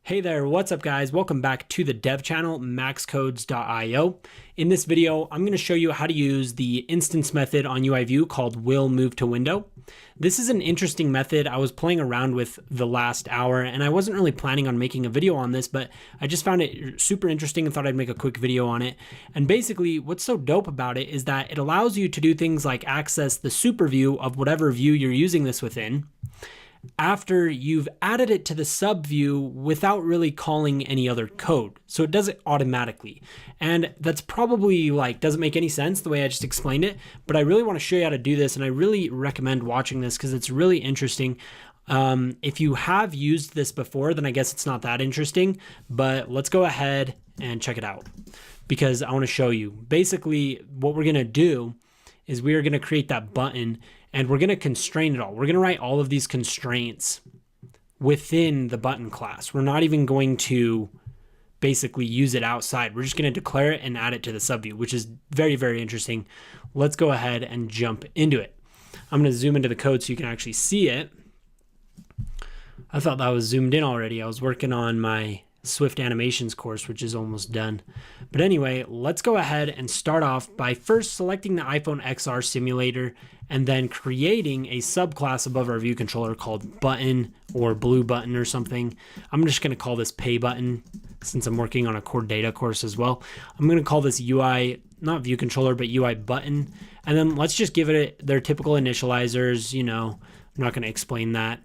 Hey there, what's up guys? Welcome back to the dev channel, maxcodes.io. In this video, I'm going to show you how to use the instance method on UIView called willMove toWindow. This is an interesting method I was playing around with the last hour, and I wasn't really planning on making a video on this, but I just found it super interesting and thought I'd make a quick video on it. And basically, what's so dope about it is that it allows you to do things like access the superview of whatever view you're using this within, after you've added it to the subview without really calling any other code. So it does it automatically. And that's probably doesn't make any sense the way I just explained it, but I really want to show you how to do this. And I really recommend watching this because it's really interesting. If you have used this before, then I guess it's not that interesting, but let's go ahead and check it out because I want to show you. Basically, what we're going to do is we are going to create that button and we're going to constrain it all. We're going to write all of these constraints within the button class. We're not even going to basically use it outside. We're just going to declare it and add it to the subview, which is very, very interesting. Let's go ahead and jump into it. I'm going to zoom into the code so you can actually see it. I thought that was zoomed in already. I was working on my Swift animations course, which is almost done. But anyway, let's go ahead and start off by first selecting the iPhone XR simulator and then creating a subclass above our view controller called button or blue button or something. I'm just going to call this pay button since I'm working on a core data course as well. I'm going to call this UI, not view controller, but UI button. And then let's just give it their typical initializers. You know, I'm not going to explain that.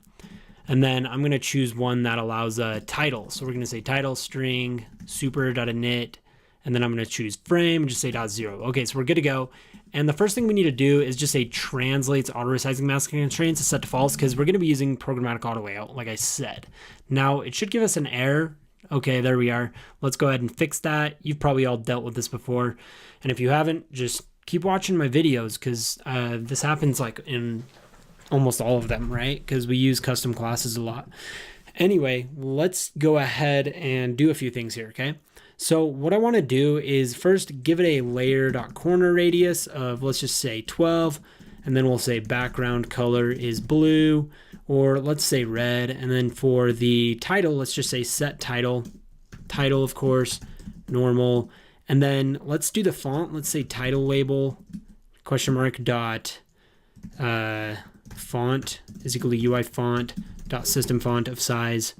And then I'm going to choose one that allows a title. So we're going to say title string super.init, and then I'm going to choose frame and just say .0. Okay, so we're good to go. And the first thing we need to do is just say translates auto-resizing masking constraints is set to false because we're going to be using programmatic AutoLayout, like I said. Now it should give us an error. Okay, there we are. Let's go ahead and fix that. You've probably all dealt with this before. And if you haven't, just keep watching my videos because this happens in almost all of them, right? Because we use custom classes a lot. Anyway, let's go ahead and do a few things here, okay? So what I want to do is first give it a layer.corner radius of, let's just say 12, and then we'll say background color is blue, or let's say red, and then for the title, let's just say set title, of course, normal, and then let's do the font. Let's say title label, !dot, font is equal to UI font dot system font of size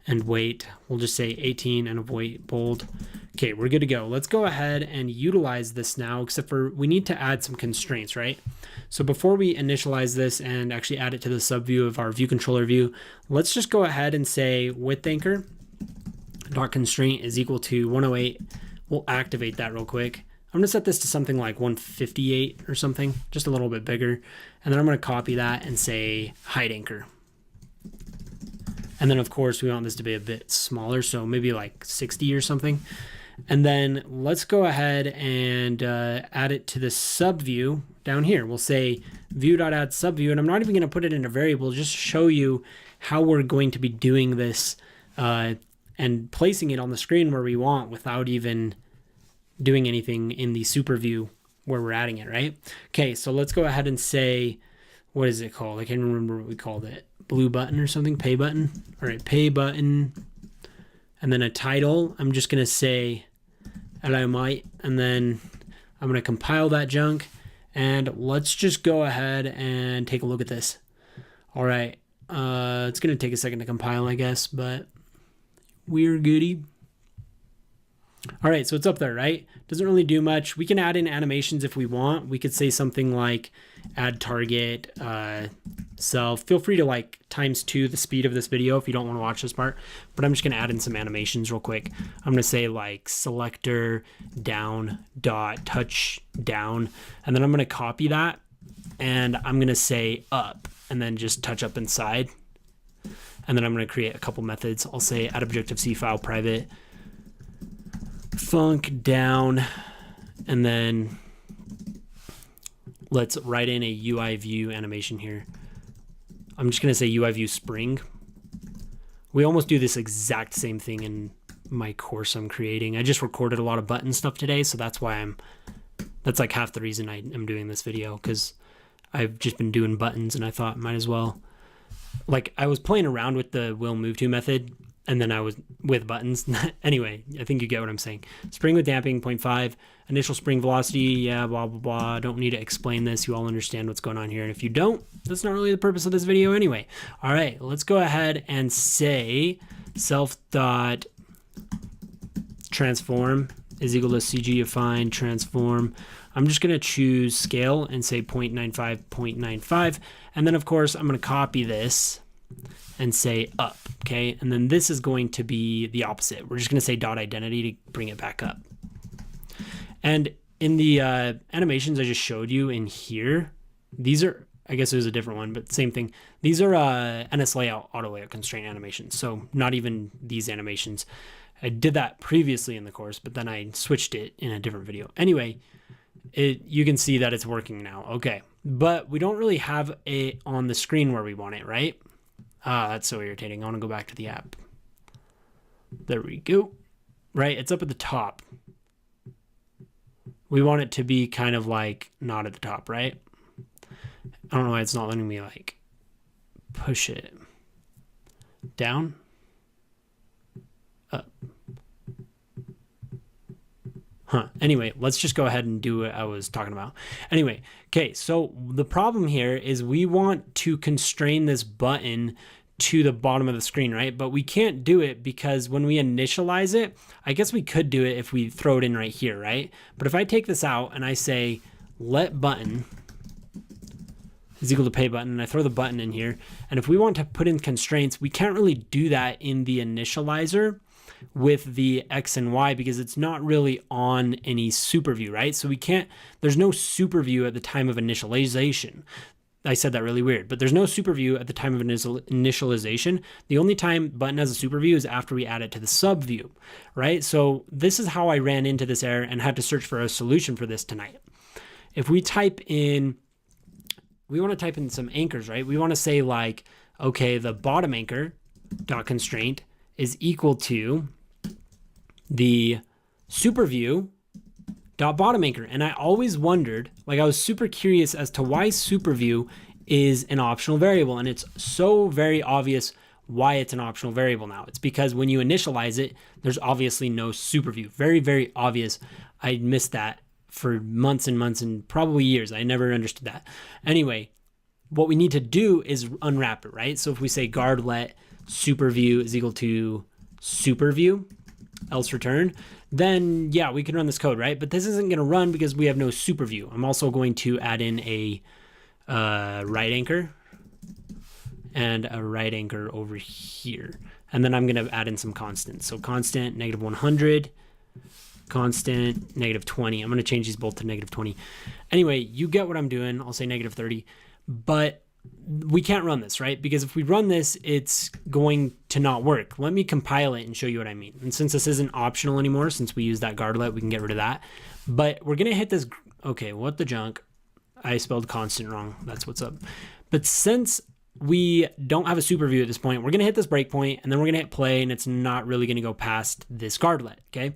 and weight. We'll just say 18 and of weight bold. Okay, we're good to go. Let's go ahead and utilize this now, except for we need to add some constraints, right? So before we initialize this and actually add it to the subview of our view controller view, let's just go ahead and say width anchor dot constraint is equal to 108. We'll activate that real quick. I'm going to set this to something like 158 or something, just a little bit bigger. And then I'm going to copy that and say height anchor. And then, of course, we want this to be a bit smaller, so maybe like 60 or something. And then let's go ahead and add it to the subview down here. We'll say view.add subview, and I'm not even going to put it in a variable, just show you how we're going to be doing this and placing it on the screen where we want without even doing anything in the super view where we're adding it, right? Okay, so let's go ahead and say, what is it called? I can't remember what we called it. Blue button or something, pay button. All right, pay button. And then a title, I'm just gonna say hello mate, and then I'm gonna compile that junk. And let's just go ahead and take a look at this. All right, it's gonna take a second to compile, I guess, but we're goody. All right, so it's up there, right? Doesn't really do much. We can add in animations if we want. We could say something like add target self. Feel free to ×2 the speed of this video if you don't want to watch this part, but I'm just going to add in some animations real quick. I'm going to say selector down dot touch down, and then I'm going to copy that and I'm going to say up and then just touch up inside. And then I'm going to create a couple methods. I'll say add Objective-C file private func down, and then let's write in a UIView animation here. I'm just going to say UIView spring. We almost do this exact same thing in my course I'm creating. I just recorded a lot of button stuff today, so that's why that's like half the reason I am doing this video, because I've just been doing buttons and I thought might as well. I was playing around with the willMove to method and then I was with buttons. Anyway, I think you get what I'm saying. Spring with damping, 0.5. Initial spring velocity, yeah, blah, blah, blah. I don't need to explain this. You all understand what's going on here. And if you don't, that's not really the purpose of this video anyway. All right, let's go ahead and say self.transform is equal to CGify transform. I'm just going to choose scale and say 0.95, 0.95. And then, of course, I'm going to copy this and say up, okay? And then this is going to be the opposite. We're just going to say dot identity to bring it back up. And in the animations I just showed you in here, these are, I guess it was a different one, but same thing. These are NSLayout AutoLayout constraint animations, so not even these animations. I did that previously in the course, but then I switched it in a different video. Anyway, you can see that it's working now. Okay, but we don't really have it on the screen where we want it, right? That's so irritating. I want to go back to the app. There we go. Right, it's up at the top. We want it to be kind of like not at the top, right? I don't know why it's not letting me like push it down, up. Anyway, let's just go ahead and do what I was talking about. Anyway, okay, so the problem here is we want to constrain this button to the bottom of the screen, right? But we can't do it because when we initialize it, I guess we could do it if we throw it in right here, right? But if I take this out and I say let button is equal to pay button, and I throw the button in here, and if we want to put in constraints, we can't really do that in the initializer with the X and Y because it's not really on any superview, right? So we can't, there's no superview at the time of initialization. I said that really weird, but there's no superview at the time of initialization. The only time button has a superview is after we add it to the subview, right? So this is how I ran into this error and had to search for a solution for this tonight. If we type in, we want to type in some anchors, right? We want to say like, okay, the bottom anchor dot constraint is equal to the superview dot bottom anchor. And I always wondered, like I was super curious as to why superview is an optional variable. And it's so very obvious why it's an optional variable now. It's because when you initialize it, there's obviously no superview. Very, very obvious. I missed that for months and months and probably years. I never understood that. Anyway, what we need to do is unwrap it, right? So if we say guard let superview is equal to superview, else return, then yeah, we can run this code, right? But this isn't going to run because we have no superview. I'm also going to add in a right anchor and a right anchor over here. And then I'm going to add in some constants. So constant -100, constant -20. I'm going to change these both to -20. Anyway, you get what I'm doing. I'll say -30, but we can't run this, right? Because if we run this, it's going to not work. Let me compile it and show you what I mean. And since this isn't optional anymore, since we use that guardlet, we can get rid of that. But we're going to hit this. Okay, what the junk? I spelled constant wrong. That's what's up. But since we don't have a superview at this point, we're going to hit this breakpoint and then we're going to hit play, and it's not really going to go past this guardlet, okay?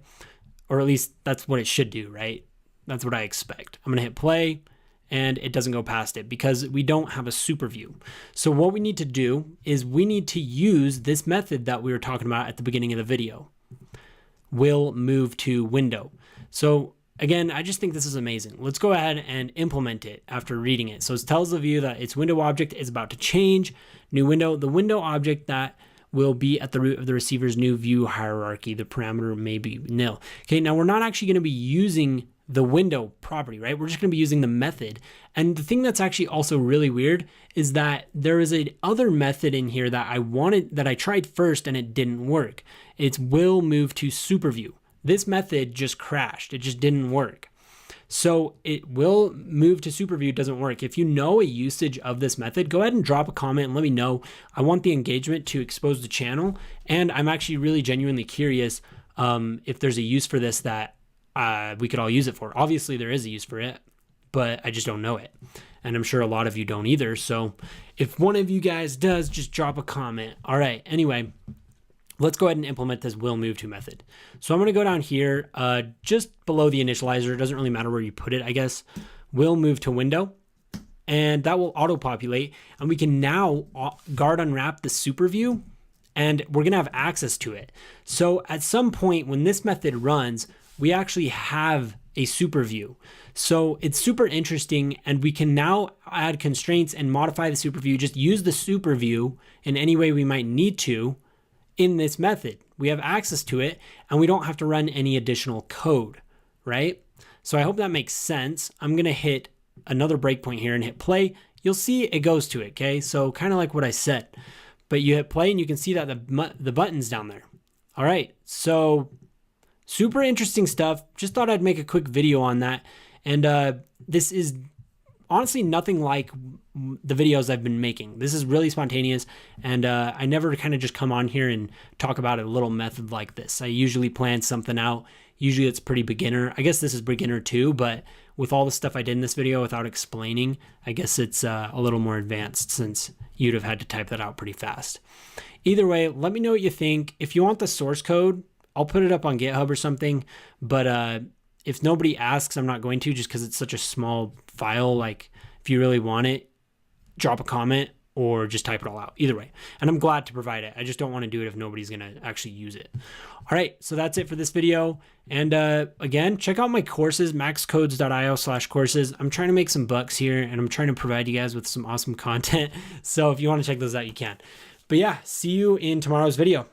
Or at least that's what it should do, right? That's what I expect. I'm going to hit play, and it doesn't go past it because we don't have a superview. So what we need to do is we need to use this method that we were talking about at the beginning of the video. willMove to window. So again, I just think this is amazing. Let's go ahead and implement it after reading it. So it tells the view that its window object is about to change. New window, the window object that will be at the root of the receiver's new view hierarchy. The parameter may be nil. Okay, now we're not actually going to be using the window property, right? We're just going to be using the method. And the thing that's actually also really weird is that there is a other method in here that I tried first and it didn't work. It's willMove to superview. This method just crashed. It just didn't work. So it willMove to superview doesn't work. If you know a usage of this method, go ahead and drop a comment and let me know. I want the engagement to expose the channel. And I'm actually really genuinely curious if there's a use for this that we could all use it for. Obviously there is a use for it, but I just don't know it. And I'm sure a lot of you don't either. So if one of you guys does, just drop a comment. All right, anyway, let's go ahead and implement this willMove to method. So I'm gonna go down here, just below the initializer. It doesn't really matter where you put it, I guess. willMove to window, and that will auto-populate. And we can now guard unwrap the superview and we're gonna have access to it. So at some point when this method runs, we actually have a superview. So it's super interesting, and we can now add constraints and modify the superview, just use the superview in any way we might need to in this method. We have access to it and we don't have to run any additional code, right? So I hope that makes sense. I'm gonna hit another breakpoint here and hit play. You'll see it goes to it, okay? So kind of like what I said, but you hit play and you can see that the button's down there. All right, so super interesting stuff. Just thought I'd make a quick video on that. And this is honestly nothing like the videos I've been making. This is really spontaneous, and I never kind of just come on here and talk about a little method like this. I usually plan something out. Usually it's pretty beginner. I guess this is beginner too, but with all the stuff I did in this video without explaining, I guess it's a little more advanced since you'd have had to type that out pretty fast. Either way, let me know what you think. If you want the source code, I'll put it up on GitHub or something, but if nobody asks, I'm not going to, just because it's such a small file. Like, if you really want it, drop a comment or just type it all out. Either way. And I'm glad to provide it. I just don't want to do it if nobody's going to actually use it. All right, so that's it for this video. And again, check out my courses, maxcodes.io/courses. I'm trying to make some bucks here, and I'm trying to provide you guys with some awesome content. So if you want to check those out, you can. But yeah, see you in tomorrow's video.